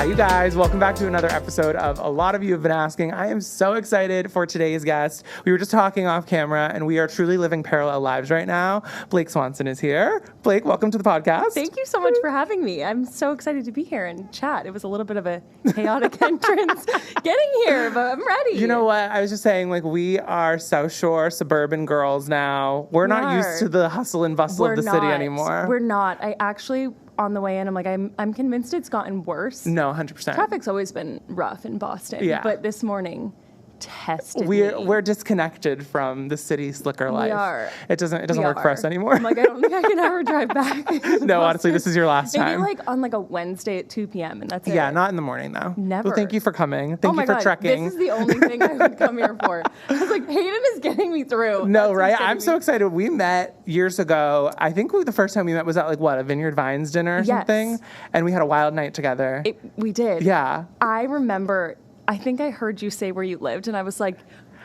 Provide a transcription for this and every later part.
Hi, you guys. Welcome back to another episode of A Lot of You Have Been Asking. I am so excited for today's guest. We were just talking off camera, and we are truly living parallel lives right now. Blake Swanson is here. Blake, welcome to the podcast. Thank you so much for having me. I'm so excited to be here and chat. It was a little bit of a chaotic entrance getting here, but I'm ready. You know what? I was just saying, like, we are South Shore suburban girls now. We're not used to the hustle and bustle of the city anymore. We're not. I actually... On the way in, I'm like, I'm convinced it's gotten worse. No, 100%. Traffic's always been rough in Boston. Yeah. But this morning tested me. We're disconnected from the city slicker life. We are. It doesn't work for us anymore. I'm like, I don't think I can ever drive back. No, honestly, this is your last time. Maybe like on like a Wednesday at 2 p.m. and that's it. Yeah, not in the morning though. Never. Well, thank you for coming. Thank you for trekking. This is the only thing I would come here for. I was like, Hayden is getting me through. No, right? I'm so excited. We met years ago. I think the first time we met was at a Vineyard Vines dinner or something. And we had a wild night together. We did. Yeah. I remember, I think I heard you say where you lived and I was like,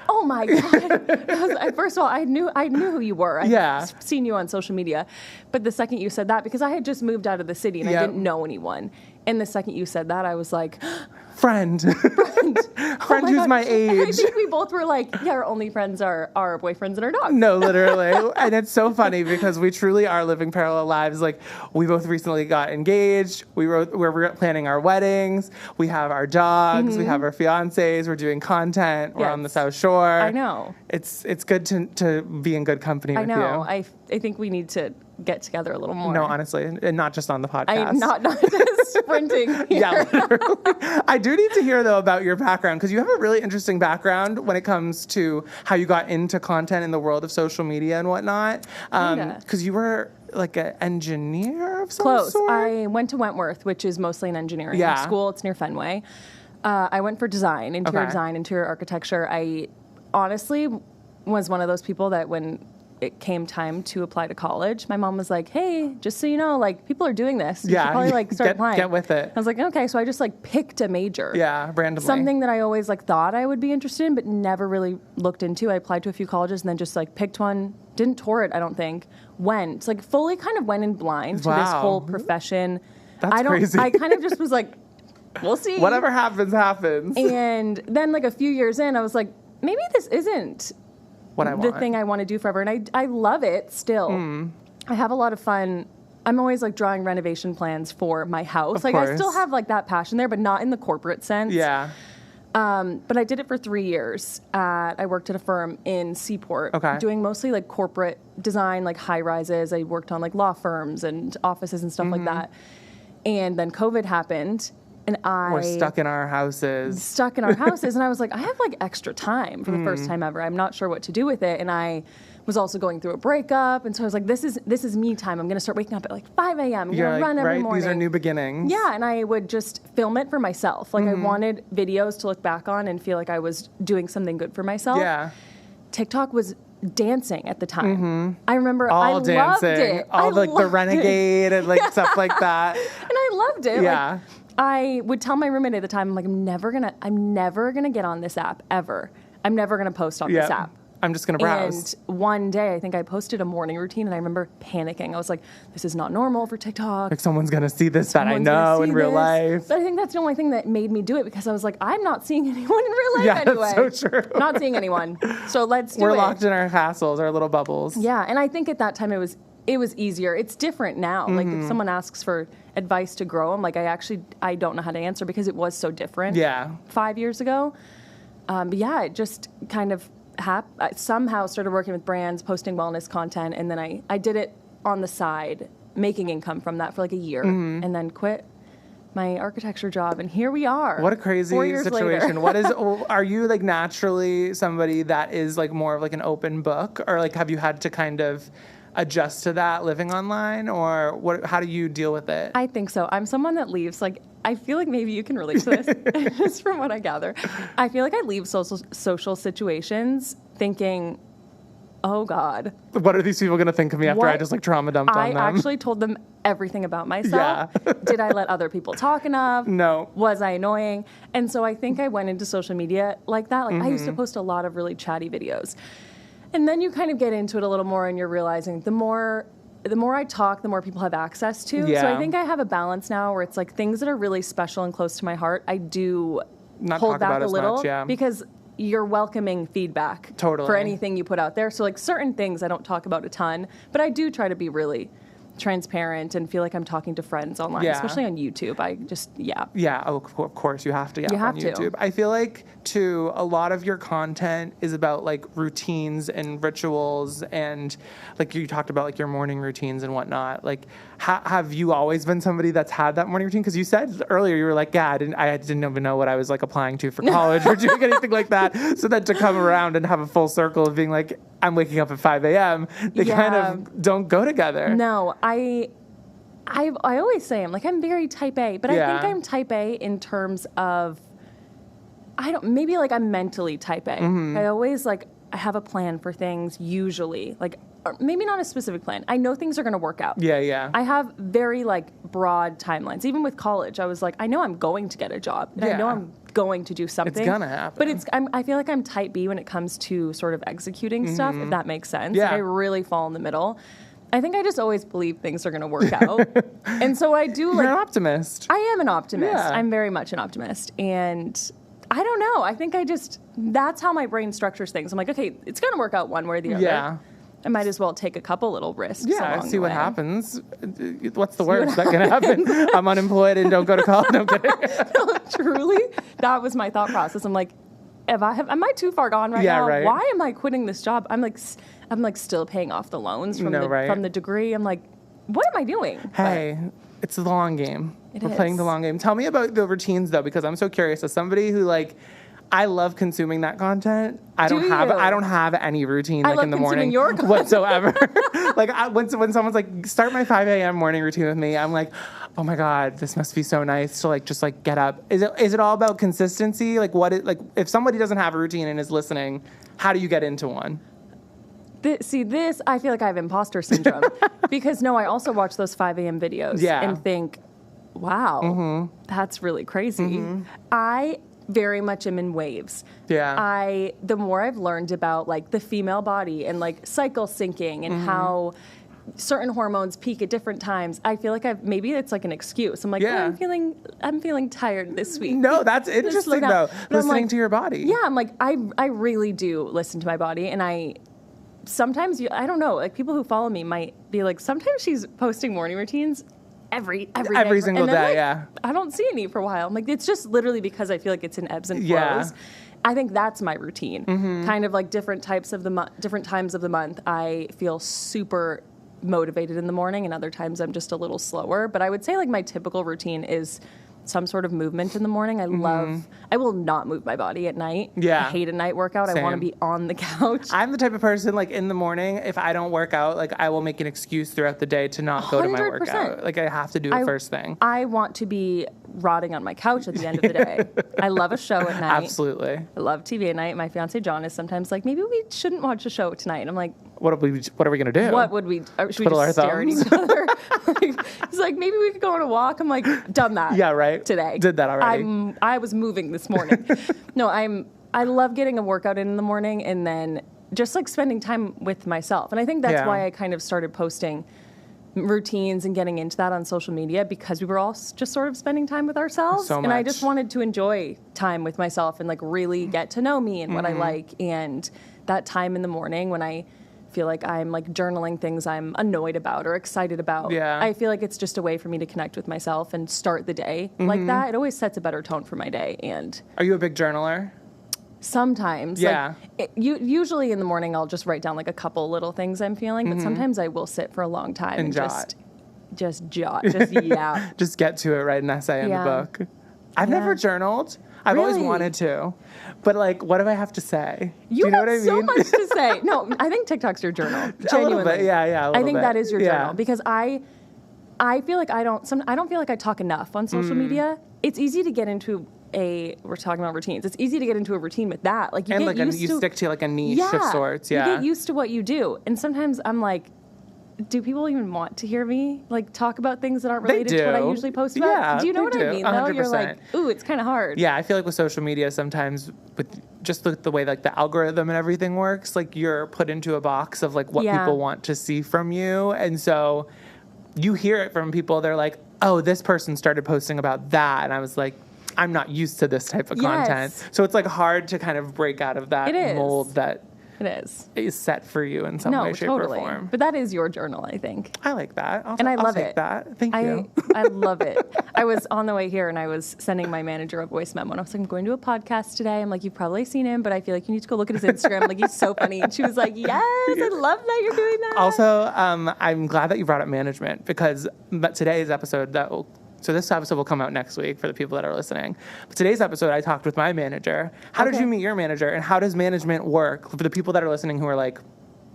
oh my God. First of all, I knew who you were. I'd seen you on social media. But the second you said that, because I had just moved out of the city and I didn't know anyone. And the second you said that, I was like, friend who's my age. I think we both were like, yeah, our only friends are our boyfriends and our dogs. No, literally. And it's so funny because we truly are living parallel lives. Like, we both recently got engaged. We're planning our weddings. We have our dogs. We have our fiancés. We're doing content. We're on the South Shore. I know. It's good to be in good company with you. I know. I think we need to get together a little more. No, honestly, and not just on the podcast. Not just sprinting here. Yeah, literally. I do need to hear, though, about your background, because you have a really interesting background when it comes to how you got into content in the world of social media and whatnot. Because you were like an engineer of some sort? I went to Wentworth, which is mostly an engineering school. It's near Fenway. I went for design, interior design, interior architecture. I honestly was one of those people that when it came time to apply to college, my mom was like, hey, just so you know, like, people are doing this. You should probably start applying. Get with it. I was like, okay. So I just picked a major. Yeah, randomly. Something that I always thought I would be interested in, but never really looked into. I applied to a few colleges and then just picked one. Didn't tour it, I don't think. Went. Fully kind of went in blind to this whole profession. That's crazy. I kind of just was like, we'll see. Whatever happens, happens. And then a few years in, I was like, maybe this isn't the thing I want to do forever. And I love it still. I have a lot of fun. I'm always drawing renovation plans for my house. I still have that passion there, but not in the corporate sense. Yeah. But I did it for 3 years. I worked at a firm in Seaport, doing mostly corporate design, high rises. I worked on law firms and offices and stuff like that. And then COVID happened. And we're stuck in our houses. And I was like, I have extra time for the first time ever. I'm not sure what to do with it. And I was also going through a breakup. And so I was like, this is me time. I'm going to start waking up at 5 a.m. I'm going to run every morning. These are new beginnings. Yeah. And I would just film it for myself. I wanted videos to look back on and feel like I was doing something good for myself. Yeah. TikTok was dancing at the time. I remember I loved it. All the renegade and stuff like that. And I loved it. Yeah. I would tell my roommate at the time, I'm like, I'm never gonna get on this app ever. I'm never gonna post on this app. I'm just gonna browse. And one day, I think I posted a morning routine, and I remember panicking. I was like, this is not normal for TikTok. Someone's gonna see this that I know in real life. But I think that's the only thing that made me do it, because I was like, I'm not seeing anyone in real life anyway. Yeah, that's so true. Not seeing anyone. So let's do it. We're locked in our castles, our little bubbles. Yeah, and I think at that time it was easier. It's different now. If someone asks for advice to grow, I'm like, I don't know how to answer, because it was so different 5 years ago. But yeah, it just kind of I somehow started working with brands, posting wellness content, and then I did it on the side, making income from that for a year, and then quit my architecture job, and here we are. What a crazy situation. What is, are you naturally somebody that is more of an open book, or have you had to kind of adjust to that living online, or how do you deal with it? I think so. I'm someone that leaves, I feel like maybe you can relate to this, just from what I gather. I feel like I leave social situations thinking, oh God. What are these people going to think of me after I just trauma dumped on them? I actually told them everything about myself. Yeah. Did I let other people talk enough? No. Was I annoying? And so I think I went into social media like that. I used to post a lot of really chatty videos. And then you kind of get into it a little more, and you're realizing the more the more I talk, the more people have access to. Yeah. So I think I have a balance now where it's like things that are really special and close to my heart, I do not hold back a little much, because you're welcoming feedback for anything you put out there. So like certain things I don't talk about a ton, but I do try to be really transparent and feel like I'm talking to friends online, especially on YouTube. I just, of course you have to on YouTube. I feel like too, a lot of your content is about like routines and rituals, and like you talked about like your morning routines and whatnot. Like have you always been somebody that's had that morning routine? Because you said earlier you were like, I didn't even know what I was like applying to for college or doing anything like that. So then to come around and have a full circle of being like, I'm waking up at 5 a.m. They kind of don't go together. No, I always say I'm very type A, but I think I'm type A in terms of, maybe like I'm mentally type A. Mm-hmm. I always I have a plan for things usually, or maybe not a specific plan. I know things are going to work out. Yeah. I have very broad timelines. Even with college, I was like, I know I'm going to get a job. And I know I'm going to do something. It's gonna happen. But I feel like I'm type B when it comes to sort of executing stuff, if that makes sense. Yeah. I really fall in the middle. I think I just always believe things are going to work out. And so I do You're an optimist. I am an optimist. Yeah. I'm very much an optimist. And I don't know. I think that's how my brain structures things. I'm like, okay, it's going to work out one way or the other. Yeah. I might as well take a couple little risks. Yeah, see what happens. What's the worst that can happen? I'm unemployed and don't go to college. No, I'm kidding. No, truly, that was my thought process. I'm like, am I too far gone right now? Right. Why am I quitting this job? I'm still paying off the loans from the degree. I'm like, what am I doing? Hey, it's the long game. We're playing the long game. Tell me about the routines though, because I'm so curious. As somebody who I love consuming that content. I don't have any routine in the morning whatsoever. When someone's like, start my 5 a.m. morning routine with me, I'm like, oh my God, this must be so nice to just get up. Is it all about consistency? If somebody doesn't have a routine and is listening, how do you get into one? This, I feel like I have imposter syndrome because I also watch those 5 a.m. videos and think, wow, that's really crazy. Mm-hmm. I very much am in waves. Yeah. The more I've learned about the female body and cycle syncing and how certain hormones peak at different times, I feel like maybe it's an excuse. I'm like, I'm feeling tired this week. No, that's interesting though. Listening to your body. Yeah, I'm like, I really do listen to my body, and sometimes I don't know, people who follow me might be like, sometimes she's posting morning routines every single day, yeah. I don't see any for a while. I'm like, it's just literally because I feel like it's in ebbs and flows. Yeah. I think that's my routine. Mm-hmm. Kind of different times of the month, I feel super motivated in the morning, and other times I'm just a little slower. But I would say my typical routine is some sort of movement in the morning. I will not move my body at night. Yeah. I hate a night workout. Same. I want to be on the couch. I'm the type of person, in the morning, if I don't work out, I will make an excuse throughout the day to not go to my workout. I have to do it first thing. I want to be rotting on my couch at the end of the day. I love a show at night. Absolutely. I love TV at night. My fiance John is sometimes like, maybe we shouldn't watch a show tonight. And I'm like, what are we going to do? What would we? Should we just stare at each other? He's like, maybe we could go on a walk. I'm like, done that. Yeah, right. Today. Did that already. I was moving this morning. No, I love getting a workout in the morning and then just spending time with myself. And I think that's why I kind of started posting routines and getting into that on social media, because we were all just sort of spending time with ourselves. So much. And I just wanted to enjoy time with myself and really get to know me and what I like. And that time in the morning when I feel like I'm journaling things I'm annoyed about or excited about. Yeah. I feel like it's just a way for me to connect with myself and start the day like that. It always sets a better tone for my day. And are you a big journaler? Sometimes. Yeah. Usually in the morning I'll just write down a couple little things I'm feeling, but sometimes I will sit for a long time and jot. Just yeah. Just get to it, write an essay in the book. I've never journaled. I've always wanted to. But what do I have to say? Do you know what I mean? So much to say. No, I think TikTok's your journal. Genuinely. A little bit. Yeah, I think that is your journal because I feel like I don't feel like I talk enough on social media. It's easy to get into we're talking about routines. It's easy to get into a routine with that. You stick to a niche of sorts. Yeah. You get used to what you do. And sometimes I'm like, do people even want to hear me talk about things that aren't related to what I usually post about? Yeah, do you know what I mean? 100%. Though you're like, ooh, it's kind of hard. Yeah, I feel like with social media sometimes with just the way like the algorithm and everything works, like you're put into a box of like what people want to see from you. And so you hear it from people. They're like, oh, this person started posting about that. And I was like, I'm not used to this type of content. So it's like hard to kind of break out of that mold that is set for you in some way, shape, or form. But that is your journal, I think. I like that. I love take that. Thank you. I love it. I was on the way here and I was sending my manager a voice memo and I was like, I'm going to a podcast today. I'm like, you've probably seen him, but I feel like you need to go look at his Instagram. Like, he's so funny. And she was like, yes, I love that you're doing that. Also, I'm glad that you brought up management because today's episode so this episode will come out next week for the people that are listening. But today's episode, I talked with my manager. How did you meet your manager? And how does management work? For the people that are listening who are like,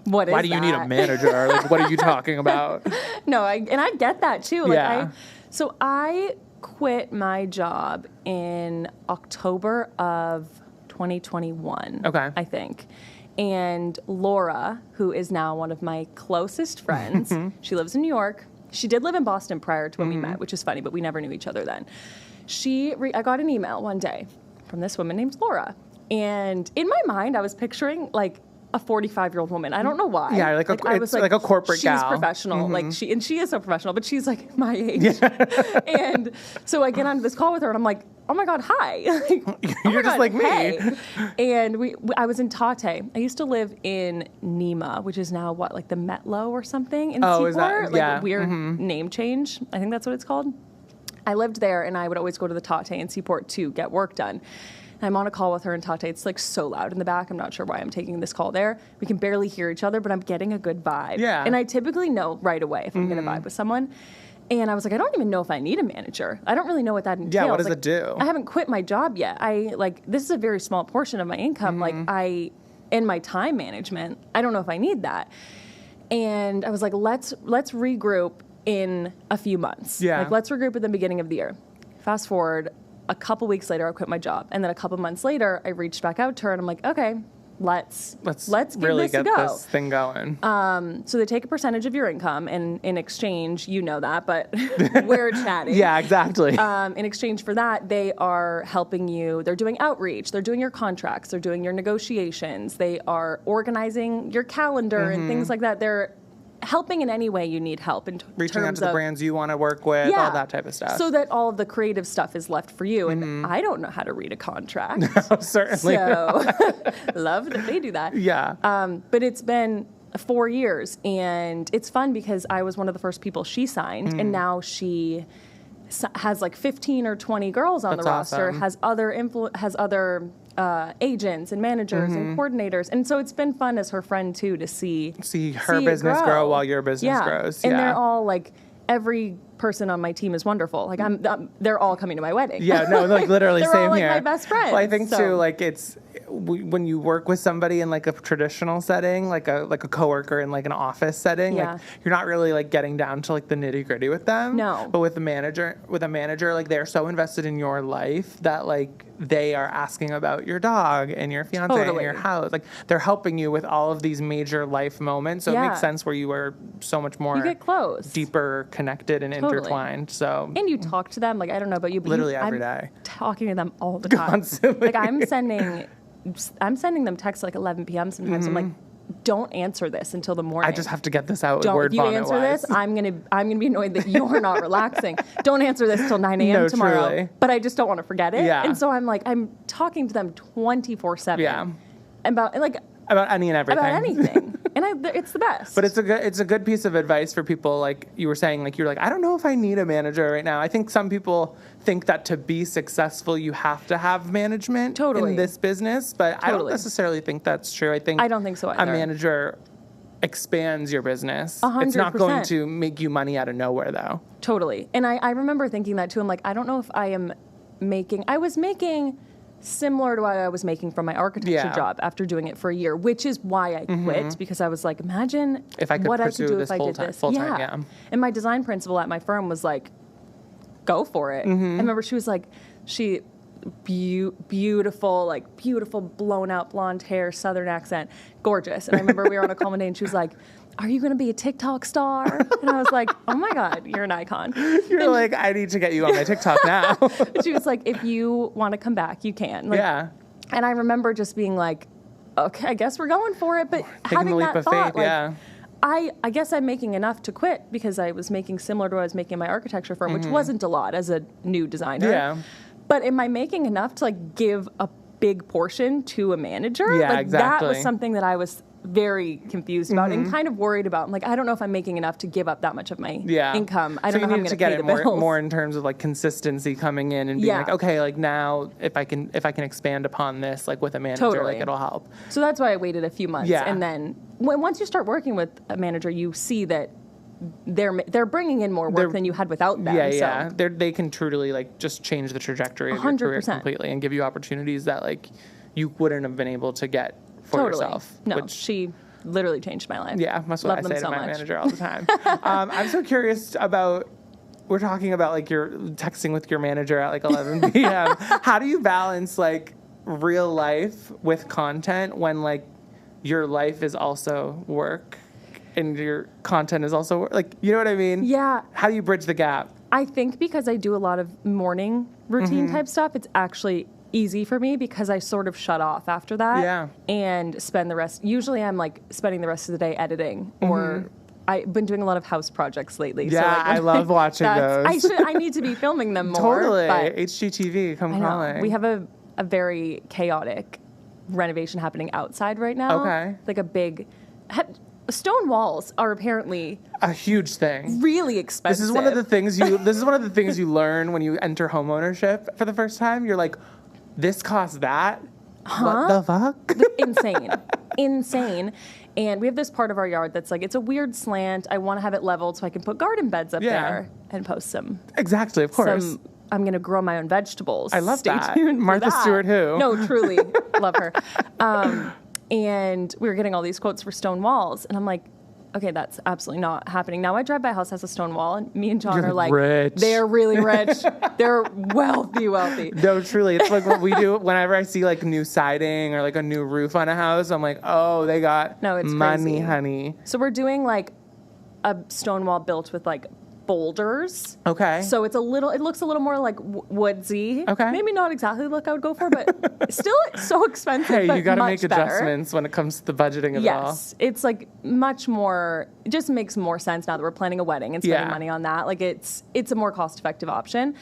why do you need a manager? Like, what are you talking about? No, I get that too. Like, so I quit my job in October of 2021, I think. And Laura, who is now one of my closest friends, she lives in New York. She did live in Boston prior to when we met, which is funny, but we never knew each other then. I got an email one day from this woman named Laura. And in my mind, I was picturing like a 45-year-old woman. I don't know why. Yeah, it's like a corporate gal. She's professional. Like she is so professional, but she's like my age. And so I get onto this call with her and I'm like, oh my God, hi. You're just like me. Hey. And I was in Tate. I used to live in Nema, which is now like the Metlo or something in Seaport. Is that? Like a weird name change. I think that's what it's called. I lived there and I would always go to the Tate in Seaport to get work done. And I'm on a call with her in Tate. It's like so loud in the back. I'm not sure why I'm taking this call there. We can barely hear each other, but I'm getting a good vibe. Yeah. And I typically know right away if I'm going to vibe with someone. And I was like, I don't even know if I need a manager. I don't really know what that entails. Yeah, what does it do? I haven't quit my job yet. This is a very small portion of my income. In my time management, I don't know if I need that. And I was like, let's regroup in a few months. Yeah. Like, let's regroup at the beginning of the year. Fast forward, a couple weeks later, I quit my job. And then a couple months later, I reached back out to her and I'm like, okay, let's really get this thing going. So they take a percentage of your income, and in exchange, you know that, but we're chatting. Yeah, exactly. In exchange for that, they are helping you. They're doing outreach. They're doing your contracts. They're doing your negotiations. They are organizing your calendar and things like that. They're helping in any way you need help in reaching out to the brands you want to work with, all that type of stuff. So that all of the creative stuff is left for you. And I don't know how to read a contract. No, certainly not. Love that they do that. Yeah. But it's been 4 years, and it's fun because I was one of the first people she signed, and now she has like 15 or 20 girls on the roster, has other agents and managers and coordinators. And so it's been fun as her friend too to see her business grow while your business grows. And they're all like, every person on my team is wonderful. Like they're all coming to my wedding. Yeah, no, like literally they're same all, like, here. my best friends. Well, I think too, like when you work with somebody in like a traditional setting, like a coworker in like an office setting, like you're not really like getting down to like the nitty gritty with them. No. But with a manager, like they're so invested in your life that like they are asking about your dog and your fiance and your house. Like they're helping you with all of these major life moments. So it makes sense where you are so much more you get close, deeper connected and intertwined. So and you talk to them, like I don't know about you, but literally every day. Talking to them all the time. Constantly. Like I'm sending them texts like 11 p.m. sometimes. I'm like, don't answer this until the morning. I just have to get this out. If you answer this, I'm gonna be annoyed that you're not relaxing. Don't answer this till 9 a.m. tomorrow. Truly. But I just don't want to forget it. Yeah. And so I'm talking to them 24/7. Yeah. About any and everything. About anything. And it's the best. But it's a good piece of advice for people, like you were saying, like you're like, I don't know if I need a manager right now. I think some people think that to be successful, you have to have management in this business, but I don't necessarily think that's true. I don't think so either. A manager expands your business. 100%. It's not going to make you money out of nowhere, though. Totally. And I remember thinking that, too. I'm like, I don't know if I was making similar to what I was making from my architecture job after doing it for a year, which is why I quit, because I was like, imagine if I could what pursue I could do this if I did this. Full-time. And my design principal at my firm was like, go for it. I remember she was like, beautiful, blown out blonde hair, Southern accent, gorgeous. And I remember we were on a call one day and she was like, are you going to be a TikTok star? And I was like, oh my God, you're an icon. You're like, I need to get you on my TikTok now. She was like, if you want to come back, you can. Like, And I remember just being like, okay, I guess we're going for it. But taking having the leap that of thought, faith, yeah. I guess I'm making enough to quit because I was making similar to what I was making in my architecture firm, which wasn't a lot as a new designer. Yeah. But am I making enough to like give a big portion to a manager? Yeah, like exactly. That was something that I was very confused about and kind of worried about. I'm like, I don't know if I'm making enough to give up that much of my income. I don't know how I'm going to pay the bills. More in terms of like consistency coming in and being like, okay, like now if I can expand upon this like with a manager, like it'll help. So that's why I waited a few months. Yeah. And then once you start working with a manager, you see that they're bringing in more work than you had without them. Yeah. They can truly like just change the trajectory of your career completely and give you opportunities that like you wouldn't have been able to get for yourself. No, she literally changed my life. Yeah, that's what I say to my manager all the time. I'm so curious about, we're talking about like you're texting with your manager at like 11 p.m. How do you balance like real life with content when like your life is also work and your content is also work? Like, you know what I mean? Yeah. How do you bridge the gap? I think because I do a lot of morning routine type stuff, it's actually easy for me because I sort of shut off after that and spend the rest. Usually I'm like spending the rest of the day editing or I've been doing a lot of house projects lately. Yeah, so like, I love watching those. I need to be filming them more. Totally. But HGTV, come calling. We have a very chaotic renovation happening outside right now. Okay. Like a big... Stone walls are apparently a huge thing. Really expensive. This is one of the things you learn when you enter homeownership for the first time. You're like, this costs that? What the fuck? Insane. And we have this part of our yard that's like, it's a weird slant. I want to have it leveled so I can put garden beds up there and post some. Exactly, of course. I'm going to grow my own vegetables. I love that. Stay tuned Martha for that. Stewart who? No, truly. Love her. And we were getting all these quotes for stone walls. And I'm like, okay, that's absolutely not happening. Now I drive by a house that has a stone wall, and me and John are like, rich. They're really rich. They're wealthy. No, truly. It's like what we do whenever I see like new siding or like a new roof on a house. I'm like, oh, they got money, crazy. Honey. So we're doing like a stone wall built with like boulders. Okay. So it looks a little more like woodsy. Okay. Maybe not exactly the look I would go for, but still it's so expensive. Hey, you got to make better. adjustments when it comes to the budgeting of it all. Yes. It's like much more, it just makes more sense now that we're planning a wedding and spending money on that. Like it's a more cost-effective option.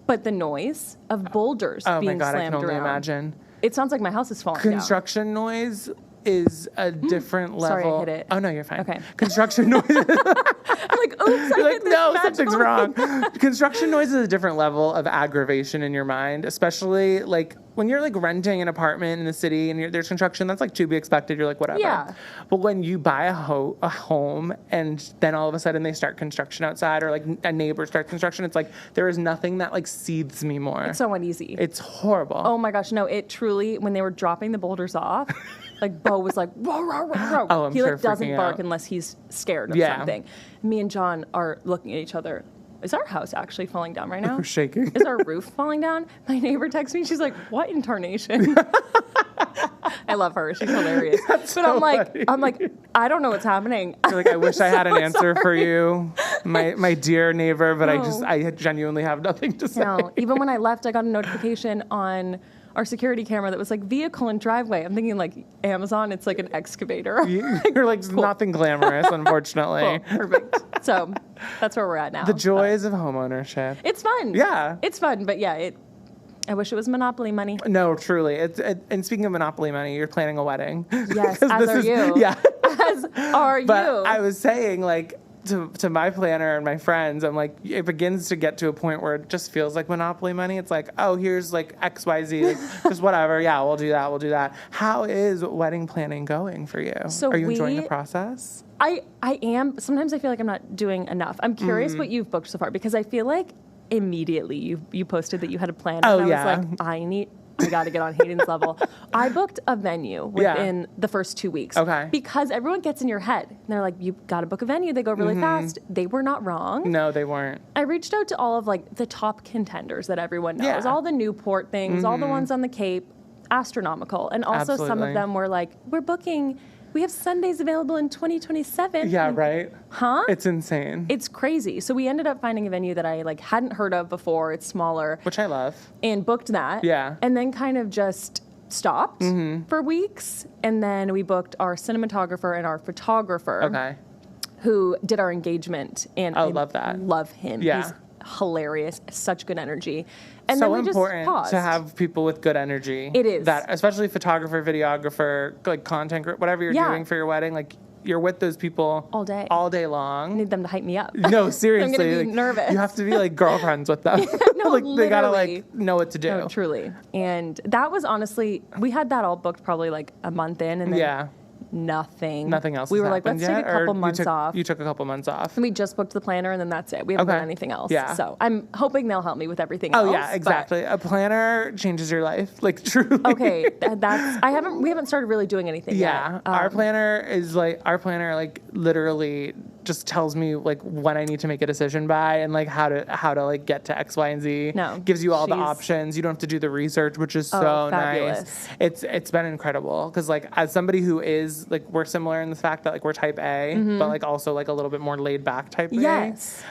But the noise of boulders being slammed around. Oh my God, I can only imagine. It sounds like my house is falling down. Construction noise is a different level. Sorry, I hit it. Oh, no, you're fine. Okay. Construction noise. I'm like, oops, I hit this no, magical something's wrong. Construction noise is a different level of aggravation in your mind, especially like when you're like renting an apartment in the city and there's construction, that's like to be expected. You're like, whatever. Yeah. But when you buy a home and then all of a sudden they start construction outside or like a neighbor starts construction, it's like there is nothing that like seethes me more. It's so uneasy. It's horrible. Oh my gosh, no, it truly, when they were dropping the boulders off, like Bo was like, whoa, whoa, whoa, whoa. Oh, I'm he sure like doesn't bark out. unless he's scared of something. Me and John are looking at each other. Is our house actually falling down right now? We're shaking. Is our roof falling down? My neighbor texts me. She's like, what in tarnation? I love her. She's hilarious. But so I'm like, I don't know what's happening. You're like, I wish I had an answer for you, my dear neighbor, but I genuinely have nothing to say. No. Even when I left, I got a notification on our security camera that was like vehicle and driveway. I'm thinking like Amazon, it's like an excavator. You're like cool. Nothing glamorous, unfortunately. Cool. Perfect. So that's where we're at now. The joys of homeownership. It's fun. Yeah. It's fun, but yeah, I wish it was Monopoly money. No, truly. And speaking of Monopoly money, you're planning a wedding. Yes, as are you. Yeah. As are you. But I was saying, like, to my planner and my friends, I'm like, it begins to get to a point where it just feels like Monopoly money. It's like, oh, here's like XYZ, like, just whatever. Yeah, we'll do that. How is wedding planning going for you? So are you enjoying the process? I am. Sometimes I feel like I'm not doing enough. I'm curious what you've booked so far, because I feel like immediately you posted that you had a plan. Oh, and yeah. I was like, I got to get on Hayden's level. I booked a venue within the first 2 weeks. Okay. Because everyone gets in your head. And they're like, you got to book a venue. They go really fast. They were not wrong. No, they weren't. I reached out to all of like the top contenders that everyone knows. Yeah. All the Newport things, all the ones on the Cape, astronomical. And also some of them were like, we have Sundays available in 2027. Yeah, right? Huh? It's insane. It's crazy. So we ended up finding a venue that I like hadn't heard of before. It's smaller. Which I love. And booked that. Yeah. And then kind of just stopped for weeks. And then we booked our cinematographer and our photographer who did our engagement. And I love that. Love him. Yeah. He's hilarious, such good energy. And so then we important just paused. to have people with good energy. It is. That, especially photographer, videographer, like content, whatever you're doing for your wedding, like you're with those people all day long. I need them to hype me up. No, seriously. I'm going to be nervous. You have to be like girlfriends with them. No, like literally. they gotta like know what to do. No, truly. And that was honestly, we had that all booked probably like a month in, and then nothing else. We were like, let's take a couple months off. You took a couple months off. And we just booked the planner, and then that's it. We haven't done anything else. Yeah. So I'm hoping they'll help me with everything else. Oh yeah, exactly. A planner changes your life, like truly. Okay, we haven't started really doing anything yet. Our planner like literally just tells me like when I need to make a decision by, and like how to like get to X, Y, and Z. No, gives you all the options. You don't have to do the research, which is so fabulous. Nice. It's been incredible because like as somebody who is like, we're similar in the fact that like we're type A, but like also like a little bit more laid back type A. Yes.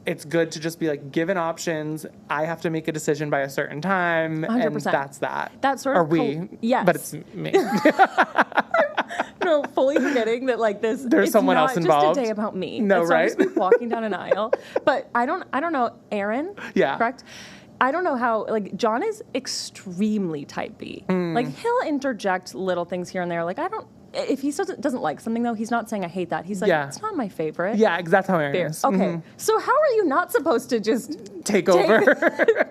It's good to just be like given options. I have to make a decision by a certain time, 100%. and that's that. That's sort of or we. Yes, but it's me. No, fully forgetting that like this. There's someone else involved. It's just a day about me. No, it's right? Not just me walking down an aisle. But I don't know, Aaron. Yeah. Correct. I don't know how, like, John is extremely type B. Like, he'll interject little things here and there. Like, if he doesn't like something, though, he's not saying I hate that. He's like, it's not my favorite. Yeah, that's how Aaron is. Okay. So how are you not supposed to just take over?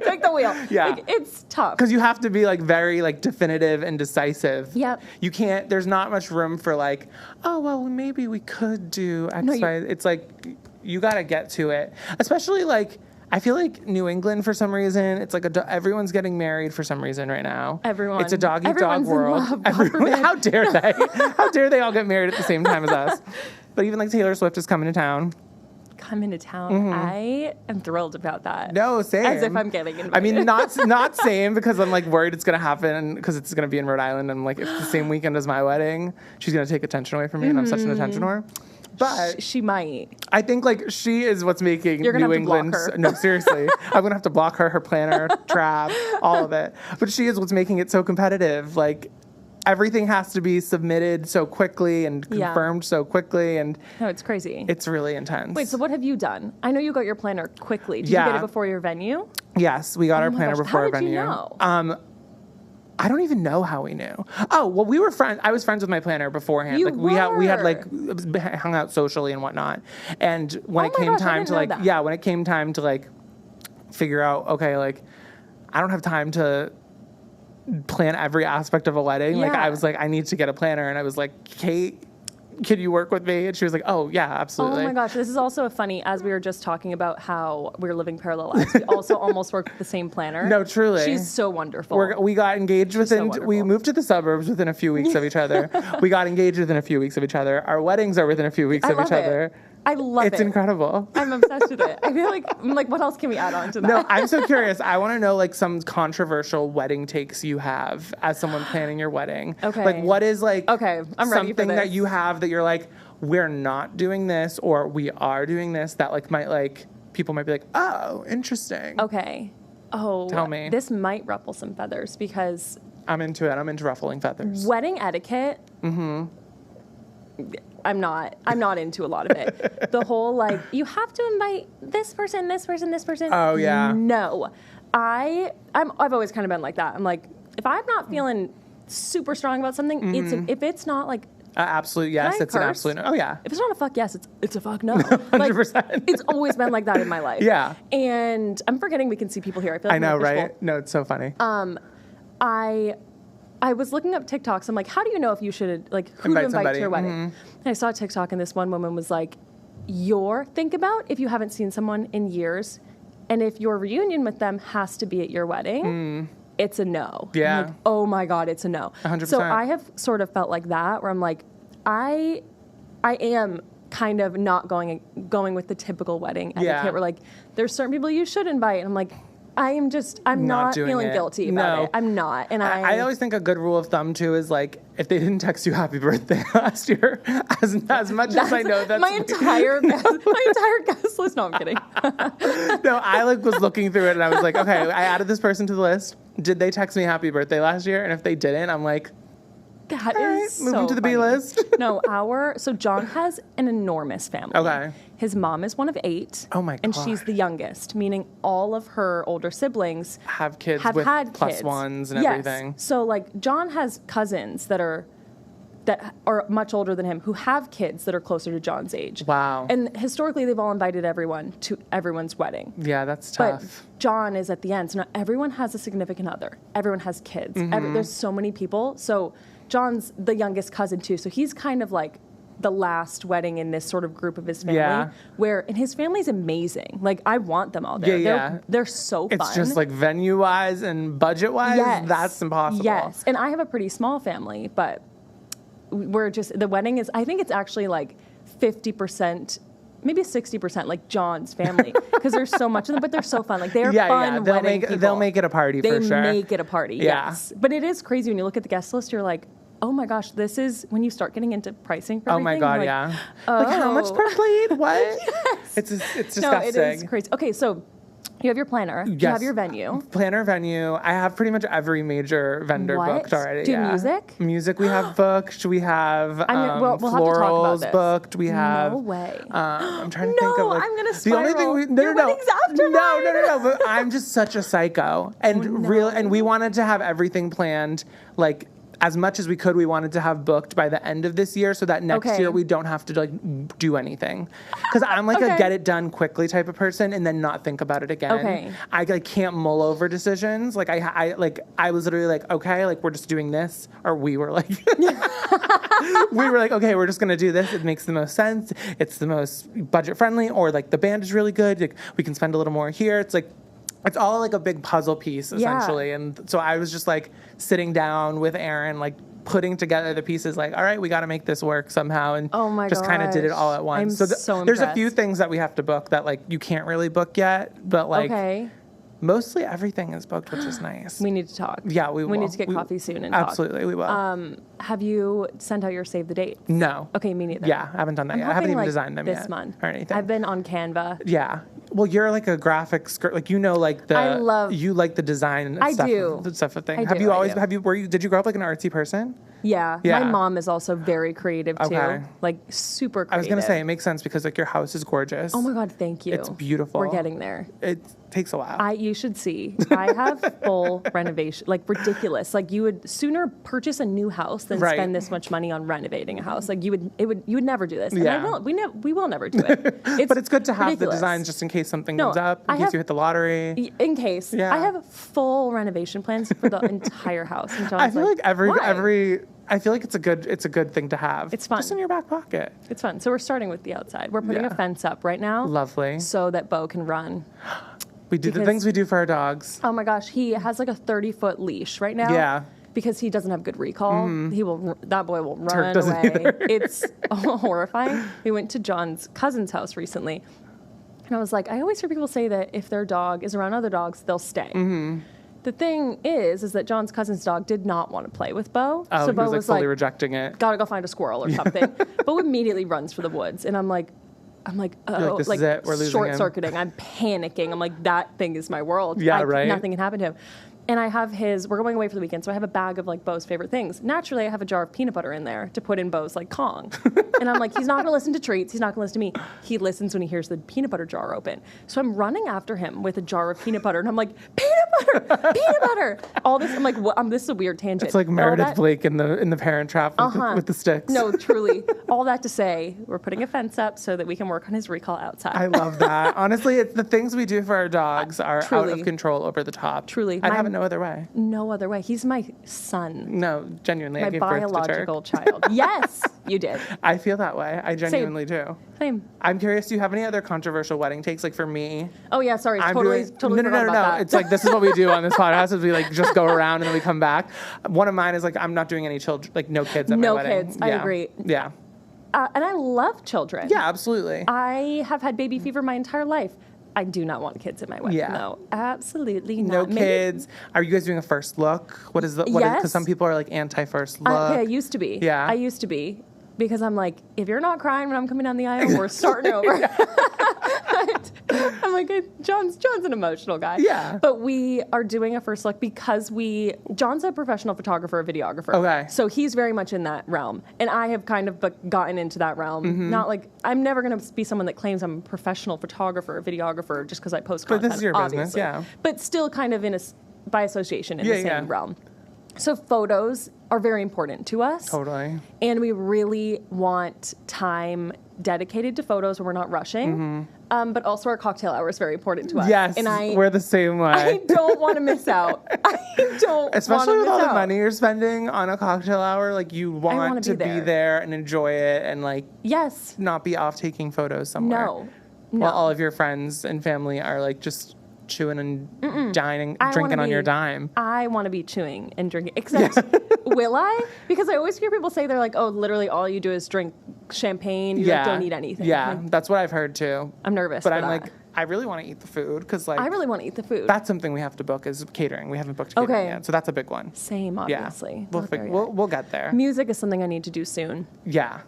Take the wheel. Yeah. Like, it's tough. Because you have to be, like, very, like, definitive and decisive. Yep. You can't, there's not much room for, like, oh, well, maybe we could do X, Y. It's like, you got to get to it. Especially, like, I feel like New England, for some reason, it's like everyone's getting married for some reason right now. Everyone. It's a dog-eat-dog world. Everyone, how dare they? How dare they all get married at the same time as us? But even like Taylor Swift is coming to town. Coming to town. I am thrilled about that. No, same. As if I'm getting invited. I mean, not same, because I'm like worried it's going to happen because it's going to be in Rhode Island. I'm like, it's the same weekend as my wedding. She's going to take attention away from me, and I'm such an attention whore. But she might. I think like she is what's making You're gonna New have to block England. her. No, seriously, I'm gonna have to block her planner, trap, all of it. But she is what's making it so competitive. Like everything has to be submitted so quickly and confirmed so quickly, and no, it's crazy. It's really intense. Wait, so what have you done? I know you got your planner quickly. Did you get it before your venue? Yes, we got our planner before our venue. How did you know? I don't even know how we knew. Oh, well, we were friends. I was friends with my planner beforehand. You like were. we had like hung out socially and whatnot. And when it came time to like, when it came time to like figure out, okay, like I don't have time to plan every aspect of a wedding. Like I was like, I need to get a planner, and I was like, Kate, can you work with me? And she was like, oh yeah, absolutely. Oh my gosh, this is also funny, as we were just talking about how we were living parallel lives. We also almost worked with the same planner. No, truly. She's so wonderful. We got engaged we moved to the suburbs within a few weeks of each other. We got engaged within a few weeks of each other. Our weddings are within a few weeks of each other. I love it. It's incredible. I'm obsessed with it. I feel like, what else can we add on to that? No, I'm so curious. I want to know like some controversial wedding takes you have as someone planning your wedding. Okay. Like what is like I'm ready for something this. that you have that you're like, we're not doing this, or we are doing this, that like might like, people might be like, oh, interesting. Okay. Oh, tell me. This might ruffle some feathers because I'm into it. I'm into ruffling feathers. Wedding etiquette. I'm not into a lot of it. The whole like, you have to invite this person, this person, this person. Oh yeah. No. I've always kind of been like that. I'm like, if I'm not feeling super strong about something, if it's not like absolute yes, it's an absolute no. Oh yeah. If it's not a fuck yes, it's a fuck no. 100%. It's always been like that in my life. Yeah. And I'm forgetting we can see people here. I feel like I know, right? No, it's so funny. I was looking up TikToks. I'm like, how do you know if you should, like, who to invite to your wedding? And I saw a TikTok, and this one woman was like, think about if you haven't seen someone in years, and if your reunion with them has to be at your wedding, it's a no. Yeah. I'm like, oh my God, it's a no. 100%. So I have sort of felt like that, where I'm like, I am kind of not going with the typical wedding etiquette, where like, there's certain people you should invite. And I'm like, I'm not feeling guilty about it. I'm not. And I always think a good rule of thumb too is like, if they didn't text you happy birthday last year, as much as I know that's my entire guest list. No, I'm kidding. No, I was looking through it and I was like, okay, I added this person to the list. Did they text me happy birthday last year? And if they didn't, I'm like, that is moving to the B list. No, so John has an enormous family. Okay. His mom is one of 8. Oh my god. And she's the youngest, meaning all of her older siblings have kids with plus ones and everything. So like John has cousins that are much older than him who have kids that are closer to John's age. Wow. And historically they've all invited everyone to everyone's wedding. Yeah, that's tough. But John is at the end. So now everyone has a significant other. Everyone has kids. There's so many people. So John's the youngest cousin too, so he's kind of like the last wedding in this sort of group of his family, and his family's amazing. Like, I want them all there. They're so fun. It's just like venue-wise and budget-wise, that's impossible. Yes, and I have a pretty small family, but the wedding is, I think it's actually like 50%, maybe 60% like John's family, because there's so much of them, but they're so fun. Like, they're fun wedding people. They'll make it a party for sure. They make it a party, yes. But it is crazy when you look at the guest list, you're like, oh my gosh, this is when you start getting into pricing for everything. Oh my god, like, yeah. Like, how much per plate? What? Yes. It's disgusting. No, it is crazy. Okay, so you have your planner. Yes. You have your venue. Planner, venue. I have pretty much every major vendor booked already. Do music? Music we have booked. We have we'll have to talk about florals this. booked. We have. No way. I'm trying to think of like. I'm gonna spiral. The only thing Your wedding's after mine. No. But I'm just such a psycho, and and we wanted to have everything planned like. As much as we could, we wanted to have booked by the end of this year so that next year we don't have to like do anything. Because I'm like a get it done quickly type of person and then not think about it again. Okay. I like can't mull over decisions. Like I was literally like, okay, like we're just doing this. Or we were like, okay, we're just going to do this. It makes the most sense. It's the most budget friendly, or like the band is really good. Like, we can spend a little more here. It's like, it's all like a big puzzle piece, essentially. Yeah. And so I was just like sitting down with Aaron, like putting together the pieces, like, all right, we got to make this work somehow. And just kind of did it all at once. There's a few things that we have to book that like you can't really book yet, but like mostly everything is booked, which is nice. We need to talk. Yeah, we will. We need to get coffee soon and absolutely, talk. We will. Have you sent out your save the dates? No. Okay, me neither. Yeah, I haven't done that yet. I haven't even designed them this month or anything. I've been on Canva. Yeah. Well, you're like a graphic skirt, like you like the. You like the design. And stuff, do. The stuff of things. Did you grow up like an artsy person? Yeah. My mom is also very creative too. Okay. Like super creative. I was gonna say it makes sense because like your house is gorgeous. Oh my god, thank you. It's beautiful. We're getting there. It takes a while. You should see. I have full renovation, like ridiculous. Like you would sooner purchase a new house than spend this much money on renovating a house. Like you would never do this. Yeah. And we will never do it. But it's good to have the designs just in case something comes up, in case you hit the lottery. In case. Yeah. I have full renovation plans for the entire house. And I feel like I feel like it's a good thing to have. It's fun. Just in your back pocket. It's fun. So we're starting with the outside. We're putting a fence up right now. Lovely. So that Bo can run. We do the things we do for our dogs. Oh my gosh, he has like a 30-foot leash right now. Yeah. Because he doesn't have good recall. That boy will run away. It's horrifying. We went to John's cousin's house recently. And I was like, I always hear people say that if their dog is around other dogs, they'll stay. Mm-hmm. The thing is that John's cousin's dog did not want to play with Bo. Oh, so Bo was fully rejecting it. Gotta go find a squirrel or something. Bo immediately runs for the woods. And I'm like, oh, this is it. We're losing short circuiting. I'm panicking. I'm like, that thing is my world. Yeah, right. Nothing can happen to him. And I have we're going away for the weekend, so I have a bag of like Bo's favorite things. Naturally, I have a jar of peanut butter in there to put in Bo's like Kong. And I'm like, he's not going to listen to treats. He's not going to listen to me. He listens when he hears the peanut butter jar open. So I'm running after him with a jar of peanut butter, and I'm like, peanut butter. All this, I'm like, this is a weird tangent. It's like Meredith Blake in the Parent Trap with the sticks. No, truly. All that to say, we're putting a fence up so that we can work on his recall outside. I love that. Honestly, it's the things we do for our dogs are out of control, over the top. Truly. I'd have it no other way. No other way. He's my son. No, genuinely. My biological child. Yes, you did. I feel that way. I genuinely do. Same. I'm curious, do you have any other controversial wedding takes? Like for me. Oh yeah, sorry. Totally No. That. It's like, this is what we do on this podcast is we like just go around and then we come back. One of mine is like, I'm not doing any children, like no kids at my wedding. No kids. I agree. Yeah. And I love children. Yeah, absolutely. I have had baby fever my entire life. I do not want kids at my wedding. No, absolutely not. No kids. Are you guys doing a first look? What is the? Yes. Because some people are like anti-first look. I used to be. Yeah. I used to be. Because I'm like, if you're not crying when I'm coming down the aisle, we're starting over. I'm like, John's an emotional guy. Yeah. But we are doing a first look because John's a professional photographer, a videographer. Okay. So he's very much in that realm. And I have kind of gotten into that realm. Mm-hmm. Not like, I'm never going to be someone that claims I'm a professional photographer or videographer just because I post content. But this is your obviously. business, yeah. But still kind of by association in the same realm. So photos are very important to us. Totally. And we really want time dedicated to photos where we're not rushing. Mm-hmm. But also our cocktail hour is very important to us. Yes, and we're the same way. I don't want to miss out. Especially with all the money you're spending on a cocktail hour, like you want to be there and enjoy it and like not be off taking photos somewhere. No. While all of your friends and family are like just chewing and dining, drinking on your dime. I want to be chewing and drinking. Except, will I? Because I always hear people say they're like, oh, literally all you do is drink champagne. You don't eat anything. Yeah, like, that's what I've heard too. I'm nervous. But I'm like, I really want to eat the food because like I really want to eat the food. That's something we have to book is catering. We haven't booked catering yet, so that's a big one. Same, obviously. Yeah. We'll get there. Music is something I need to do soon. Yeah.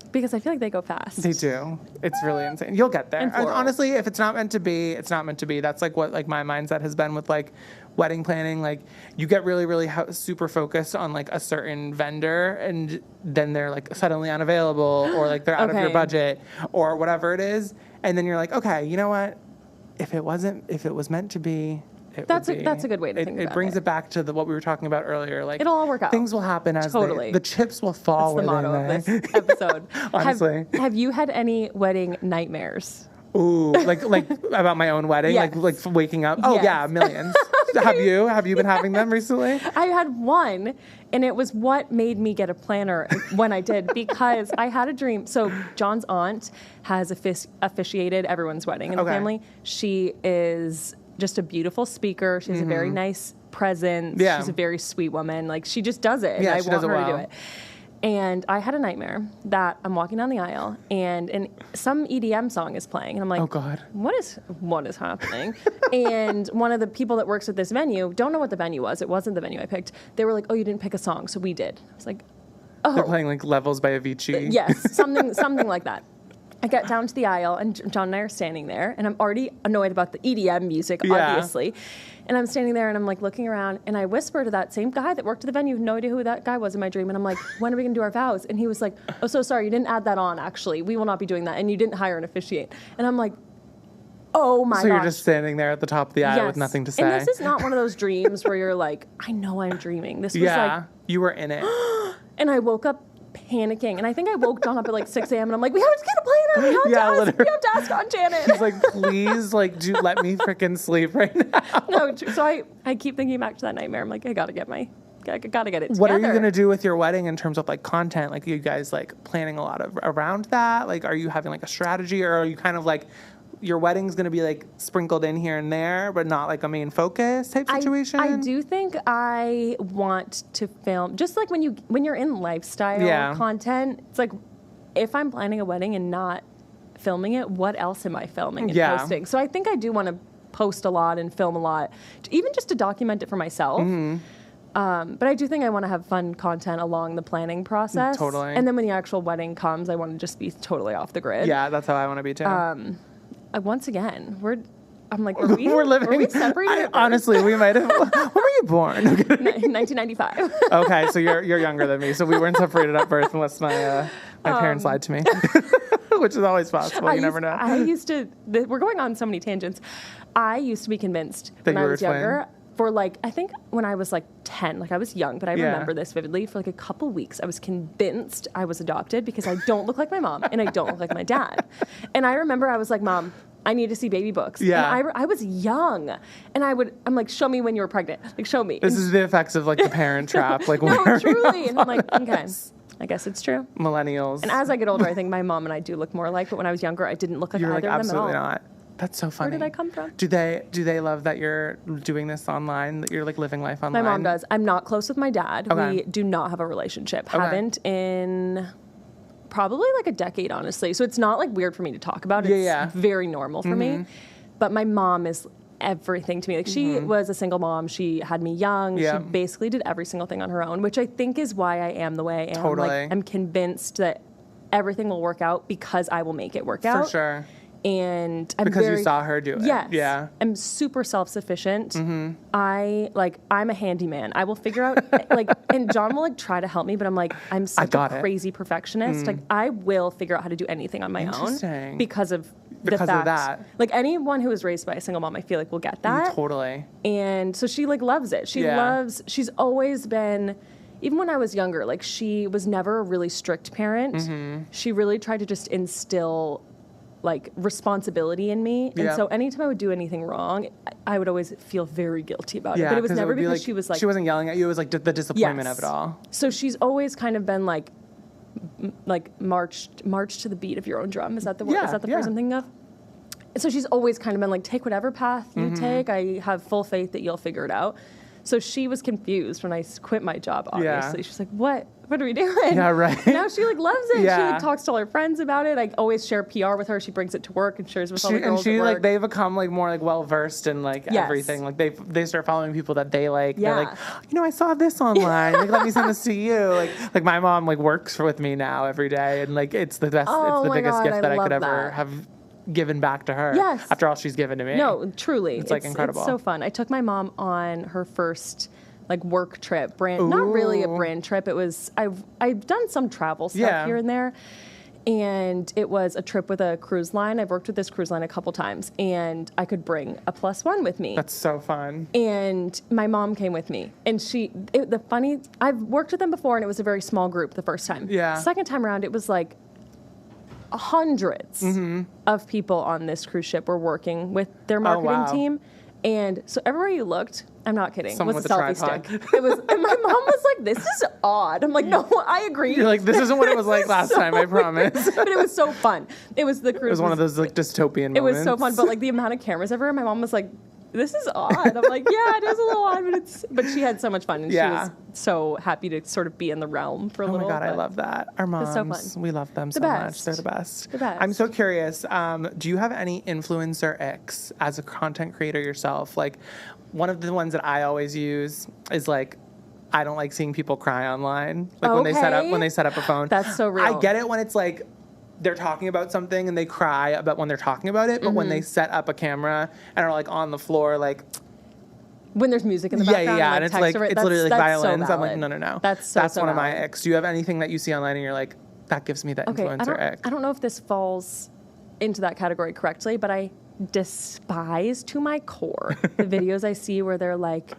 Because I feel like they go fast. They do. It's really insane. You'll get there. Honestly, if it's not meant to be, it's not meant to be. That's like what like my mindset has been with like wedding planning. Like you get really, really super focused on like a certain vendor, and then they're like suddenly unavailable, or like they're out of your budget, or whatever it is, and then you're like, okay, you know what? If it was meant to be. That's a good way to think about it. It brings it back to what we were talking about earlier. Like it'll all work out. Things will happen as the chips will fall. That's the motto of this episode. Honestly, have you had any wedding nightmares? Ooh, like about my own wedding, yes. like waking up. Oh yeah, millions. Have you been having them recently? I had one, and it was what made me get a planner when I did, because I had a dream. So John's aunt has officiated everyone's wedding in the family. She is just a beautiful speaker. She has a very nice presence. Yeah. She's a very sweet woman. Like she just does it. Yeah, and I want her to do it. And I had a nightmare that I'm walking down the aisle and some EDM song is playing. And I'm like, oh God, what is happening? And one of the people that works at this venue, don't know what the venue was. It wasn't the venue I picked. They were like, oh, you didn't pick a song. So we did. I was like, oh. They're playing like Levels by Avicii. Yes, something like that. I got down to the aisle, and John and I are standing there, and I'm already annoyed about the EDM music, obviously. And I'm standing there, and I'm like looking around, and I whisper to that same guy that worked at the venue, no idea who that guy was in my dream, and I'm like, when are we going to do our vows? And he was like, oh, so sorry, you didn't add that on, actually. We will not be doing that, and you didn't hire an officiate. And I'm like, oh my gosh. So you're just standing there at the top of the aisle with nothing to say. And this is not one of those dreams where you're like, I know I'm dreaming. This was like... you were in it. And I woke up panicking, and I think I woke John up at like 6 a.m. and I'm like, we have to get a planner. We have to ask Aunt Janet. He's like, please, like, let me freaking sleep right now. No, so I keep thinking back to that nightmare. I'm like, I gotta get it together. What are you gonna do with your wedding in terms of like content? Like, are you guys like planning a lot around that? Like, are you having like a strategy, or are you kind of like, your wedding's going to be like sprinkled in here and there, but not like a main focus type situation? I do think I want to film, just like when you're in lifestyle content, it's like, if I'm planning a wedding and not filming it, what else am I filming and posting? So I think I do want to post a lot and film a lot, even just to document it for myself. Mm-hmm. But I do think I want to have fun content along the planning process. Totally. And then when the actual wedding comes, I want to just be totally off the grid. Yeah, that's how I want to be too. Once again, I'm like, we're living. Were we separated? Honestly, we might have. When were you born? 1995. Okay, so you're younger than me. So we weren't separated at birth unless my parents lied to me, which is always possible. You never know. We're going on so many tangents. I used to be convinced that when I was younger. For like, I think when I was like 10, like I was young, but I remember this vividly. For like a couple weeks, I was convinced I was adopted because I don't look like my mom and I don't look like my dad. And I remember I was like, Mom, I need to see baby books. Yeah. And I was young, and I'm like, show me when you were pregnant. Like, show me. This is the effects of like the parent trap. Like, no, truly. And I'm like, okay, I guess it's true. Millennials. And as I get older, I think my mom and I do look more alike. But when I was younger, I didn't look like either of them at all. Absolutely not. That's so funny. Where did I come from? Do they love that you're doing this online, that you're like living life online? My mom does. I'm not close with my dad. Okay. We do not have a relationship. Okay. Haven't in probably like a decade, honestly. So it's not like weird for me to talk about. It's very normal for me. But my mom is everything to me. Like, she was a single mom. She had me young. She basically did every single thing on her own, which I think is why I am the way I am. Totally. Like, I'm convinced that everything will work out because I will make it work out. For sure. And because you saw her do it. Yes. Yeah. I'm super self-sufficient. I'm a handyman. I will figure out, like, and John will, like, try to help me, but I'm like, I'm such a crazy perfectionist. Like, I will figure out how to do anything on my own because of that. Like, anyone who was raised by a single mom, I feel like will get that. Totally. And so she, like, loves it. She's always been, even when I was younger, like, she was never a really strict parent. She really tried to just instill, like, responsibility in me. And so anytime I would do anything wrong, I would always feel very guilty about it. But it was never because she was like... She wasn't yelling at you. It was like the disappointment of it all. So she's always kind of been like march to the beat of your own drum. Is that the word? Is that the phrase I'm thinking of? So she's always kind of been like, take whatever path you take. I have full faith that you'll figure it out. So she was confused when I quit my job, obviously. She's like, what are we doing? Yeah, right. Now she, like, loves it. She, like, talks to all her friends about it. I always share PR with her. She brings it to work and shares with all the girls at work. Like, they become, like, more, like, well-versed in, like, everything. Like, they start following people that they like. They're like, I saw this online. Like, let me send this to you. Like my mom, like, works with me now every day. And, like, it's the best, it's the biggest gift that I could ever have given back to her. Yes. After all she's given to me. No, truly. It's like, incredible. It's so fun. I took my mom on her first, like, work trip, not really a brand trip. It was, I've done some travel stuff here and there, and it was a trip with a cruise line. I've worked with this cruise line a couple times, and I could bring a +1 with me. That's so fun. And my mom came with me, and I've worked with them before, and it was a very small group the first time. Yeah. Second time around, it was like hundreds of people on this cruise ship were working with their marketing team. And so everywhere you looked, I'm not kidding, someone was with a a selfie tripod. stick. It was, and my mom was like, "This is odd." I'm like, "No, I agree." You're like, "This isn't what it was like last time, I promise." But it was so fun. It was the cruise. It was one of those, like, dystopian moments. It was so fun, but, like, the amount of cameras everywhere, my mom was like, "This is odd." I'm like, "Yeah, it is a little odd," but she had so much fun, and she was so happy to sort of be in the realm for a little. Oh my God, I love that. Our moms, so fun. We love them so much. They're the best. The best. I'm so curious. Do you have any influencer icks as a content creator yourself? Like, one of the ones that I always use is, like, I don't like seeing people cry online. Like, when they set up a phone. That's so real. I get it when it's like they're talking about something and they cry about when they're talking about it, but when they set up a camera and are, like, on the floor, like, when there's music in the background, and it's like it's literally like violins. So I'm like, no. That's one of my icks. Do you have anything that you see online and you're like, that gives me the influencer ick? I don't know if this falls into that category correctly, but I despise to my core the videos I see where they're like,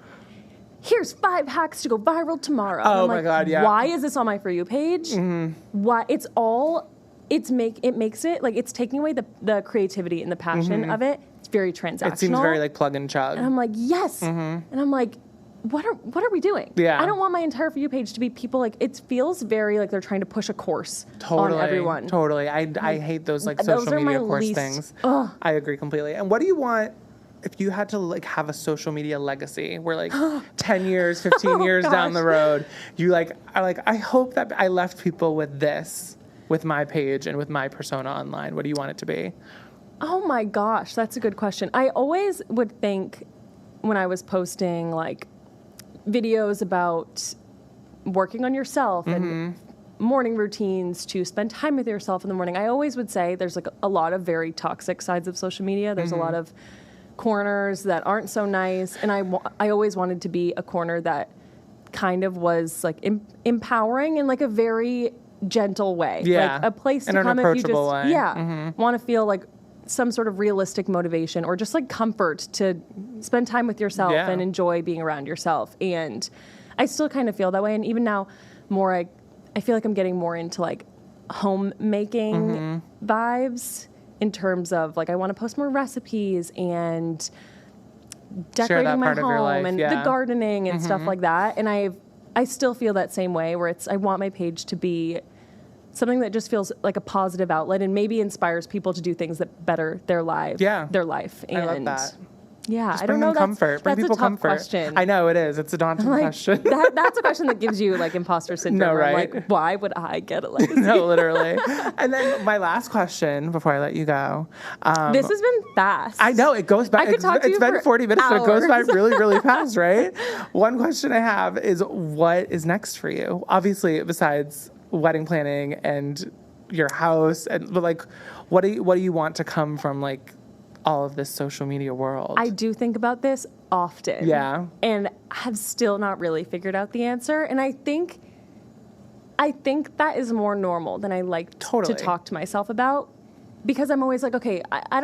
here's 5 hacks to go viral tomorrow. Oh my God, yeah. Why is this on my For You page? Why? It makes it like it's taking away the creativity and the passion of it. It's very transactional. It seems very like plug and chug. And I'm like, yes. And I'm like, what are we doing? Yeah. I don't want my entire For You page to be people like, it feels very like they're trying to push a course on everyone. Totally. I hate those like social media course things. Ugh. I agree completely. And what do you want if you had to like have a social media legacy where like 10 years, 15 years down the road, you like are like, I hope that I left people with this, with my page and with my persona online. What do you want it to be? Oh my gosh, that's a good question. I always would think when I was posting like videos about working on yourself and morning routines to spend time with yourself in the morning, I always would say there's like a lot of very toxic sides of social media. There's a lot of corners that aren't so nice. And I always wanted to be a corner that kind of was like empowering in like a very gentle way. Yeah. Like a place to come if you just want to feel like some sort of realistic motivation or just like comfort to spend time with yourself and enjoy being around yourself. And I still kind of feel that way. And even now more, I feel like I'm getting more into like homemaking vibes in terms of like, I want to post more recipes and decorating my home and the gardening and stuff like that. And I still feel that same way where I want my page to be something that just feels like a positive outlet and maybe inspires people to do things that better their life. And I love that. Yeah, Just I bring don't know. them comfort. Bring that's people a tough comfort. question. I know it is. It's a daunting question. That's a question that gives you like imposter syndrome. No, right? Like, why would I get a legacy? No, literally. And then my last question before I let you go. This has been fast. I know it goes by. It's been 40 minutes, but it goes by really, really fast, right? One question I have is, what is next for you? Obviously, besides wedding planning and your house, but like, what do you want to come from like all of this social media world? I do think about this often. Yeah. And have still not really figured out the answer. And I think that is more normal than I like to talk to myself about, because I'm always like, okay, I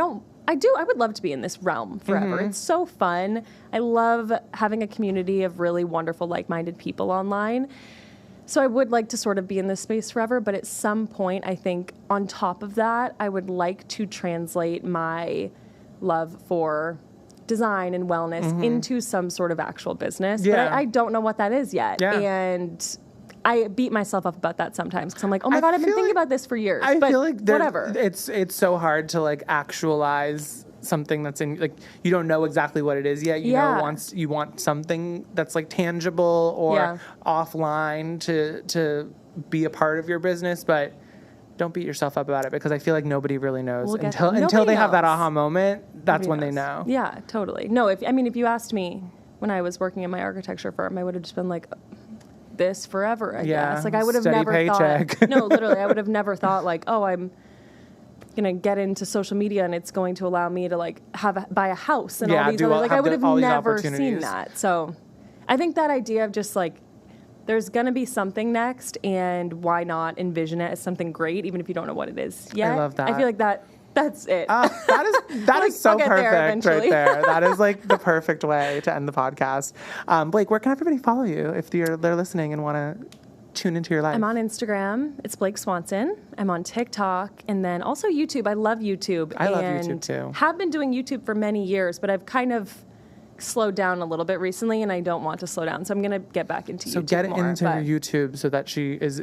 would love to be in this realm forever. It's so fun. I love having a community of really wonderful, like-minded people online. So I would like to sort of be in this space forever, but at some point, I think on top of that, I would like to translate my love for design and wellness into some sort of actual business. Yeah. But I don't know what that is yet. Yeah. And I beat myself up about that sometimes because I'm like, oh my God, I've been thinking about this for years. I feel like whatever. It's so hard to like actualize something that's in, like, you don't know exactly what it is yet. You know, you want something that's like tangible or offline to be a part of your business, but don't beat yourself up about it, because I feel like nobody really knows until they have that aha moment. That's when they know. Yeah, totally. No, if you asked me when I was working in my architecture firm, I would have just been like, this forever, I guess. Like, I would have never thought. No, literally, I would have never thought like, oh, I'm gonna get into social media and it's going to allow me to like buy a house and all these other, like, I would have never seen that. So I think that idea of just like, there's gonna be something next, and why not envision it as something great, even if you don't know what it is yet. I love that. I feel like that's it. That is so perfect right there. That is like the perfect way to end the podcast. Blake, where can everybody follow you if they're listening and want to tune into your life? I'm on Instagram. It's Blake Swanson. I'm on TikTok, and then also YouTube. I love YouTube. I love YouTube too. Have been doing YouTube for many years, but I've kind of slowed down a little bit recently, and I don't want to slow down. So I'm going to get back into YouTube So get more, into YouTube so that she is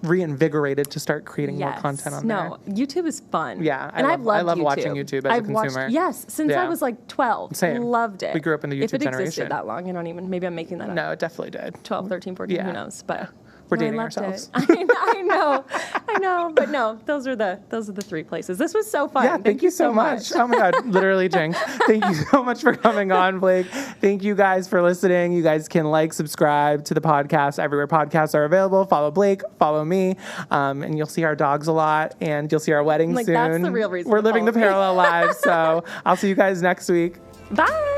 reinvigorated to start creating more content on there. No, YouTube is fun. Yeah, I love watching YouTube as a consumer. Since I was like 12. Same. Loved it. We grew up in the YouTube generation. If it existed that long, I don't even, maybe I'm making that up. No, it definitely did. 12, 13, 14, who knows, but... We're dating ourselves. I know, but no, those are the 3 places. This was so fun. Yeah, thank you so much. Oh my God, literally, Jinx. Thank you so much for coming on, Blake. Thank you guys for listening. You guys can subscribe to the podcast everywhere podcasts are available. Follow Blake, follow me, and you'll see our dogs a lot, and you'll see our wedding soon. That's the real reason. We're living the parallel lives. So I'll see you guys next week. Bye.